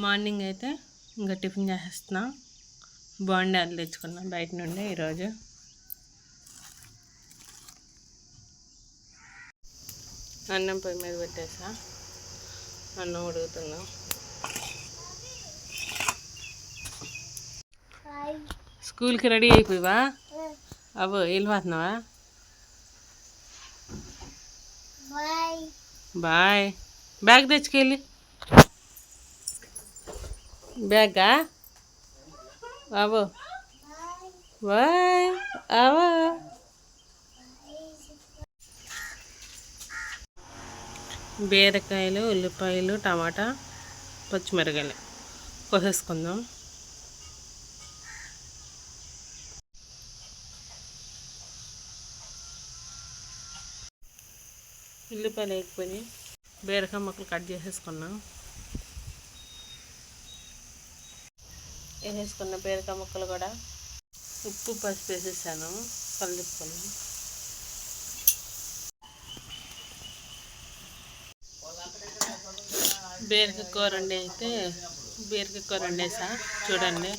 Morning అయితే ఇంకా tiffin చేసేస్తున్నా. బోండాలు తెచ్చుకున్నా బయట నుండి ఈరోజు. అన్నం పొయ్యి మీద పెట్టేసా, అన్నం ఉడుకుతున్నా. స్కూల్కి రెడీ అయిపోయావా? అవ్వ వెళ్ళిపోతున్నావా? బాయ్. బ్యాగ్ తెచ్చుకెళ్ళి. బ్యాగా అవో బాయ్ అవో. బీరకాయలు, ఉల్లిపాయలు, టమాటా, పచ్చిమిరకాయలు కోసేసుకుందాం. ఉల్లిపాయలు వేసుకొని బీరకాయ ముక్కలు కట్ చేసేసుకున్నాం. వేసేసుకున్న బీరకాయ ముక్కలు కూడా ఉప్పు పసుపు వేసేసాను, కలుపుకొని. బీరకాయ కూర వండేసా చూడండి.